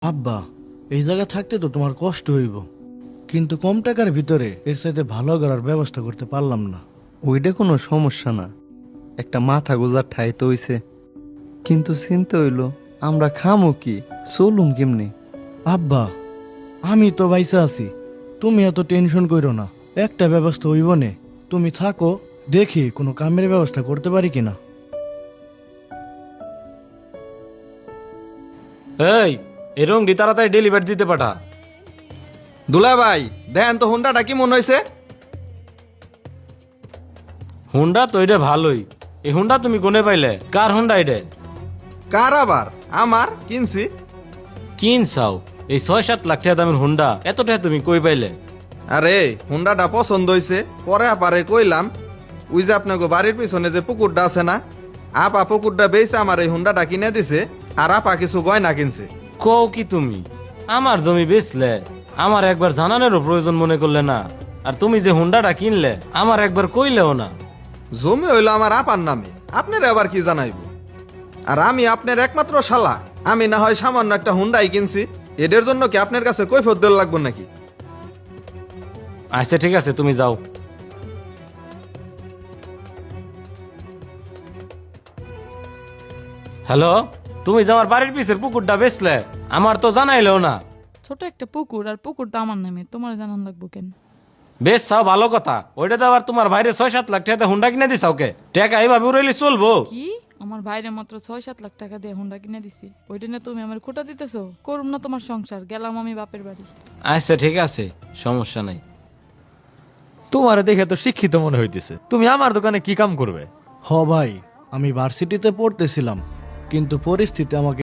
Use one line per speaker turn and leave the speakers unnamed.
আব্বা, এই জায়গা থাকতে তো তোমার কষ্ট হইব, কিন্তু কম টাকার ভিতরে এর সাথে ভালো করার ব্যবস্থা করতে পারলাম না।
ওইটা কোনো সমস্যা না, একটা মাথা গোজার ঠাই তো হইছে। কিন্তু চিন্তা হইল আমরা খামো কি, চলুম কেমনি?
আব্বা, আমি তো বাইসা আছি, তুমি এত টেনশন করো না, একটা ব্যবস্থা হইব নে। তুমি থাকো, দেখি কোনো কামের ব্যবস্থা করতে পারি কিনা।
এই এই রংটি তাড়াতাড়ি ডেলিভারি দিতে পাঠা।
দুলা ভাই দেন তো হুন্ডাটা কি মনে হয়েছে?
হুন্ডা তো এটা ভালোই। এই হুন্ডা তুমি কোনে পাইলে? কার হুন্ডা এটা?
কার আবার? আমার কিনছি।
কিনছাও? এই 6-7 লাখ টাকা দামের হুন্ডা এত টাকা তুমি কই পাইলে?
আরে হুন্ডাটা পছন্দ হয়েছে, পরে আপারে কইলাম ওই যে আপনাকে বাড়ির পিছনে যে পুকুরটা আছে না, আপা পুকুরটা বেচে আমার এই হুন্ডাটা কিনে দিছে, আর আপা কিছু গয়না কিনছে।
কও কি তুমি? আমার জমি বেচলে আমার একবার জানানোরও প্রয়োজন মনে করলে না, আর তুমি যে হুন্ডাটা কিনলে আমার একবার কইলেও না।
জমি হইলো আমার আপার নামে, আপনার আবার কি জানাইব? আর আমি আপনার একমাত্র শালা, আমি না হয় সামান্য একটা হুন্ডাই কিনছি, এদের জন্য কি আপনার কাছে কৈফিয়ত দেওয়া লাগবে নাকি?
আচ্ছা ঠিক আছে, তুমি যাও। হ্যালো, তুমি যে আমার বাড়ির পিছের পুকুরটা বেচলে আমার তো জানাইলেও না।
ছোট একটা পুকুর, আর পুকুরটা আমার নামে, তোমার জানান লাগবো কেন?
বেশ চাও ভালো কথা, ওইটা তো আবার তোমার ভাইরে 6-7 লাখ টাকা হুন্ডা কিনে দিস ওকে। টাকা এইভাবে উড়াইলে চলবো?
কি, আমার ভাইরে মাত্র 6-7 লাখ টাকা দিয়ে হুন্ডা কিনে দিছি, ওইটা নিয়ে তুমি আমার খোটা দিতেছো? করুম না তোমার সংসার, গেলাম আমি বাপের বাড়ি।
আচ্ছা ঠিক আছে, সমস্যা নাই।
তোমার দেখে তো শিক্ষিত মনে হইতেছে, তুমি আমার দোকানে কি কাম করবে?
হ ভাই, আমি ভার্সিটিতে পড়তেছিলাম, কিন্তু পরিস্থিতি আমাকে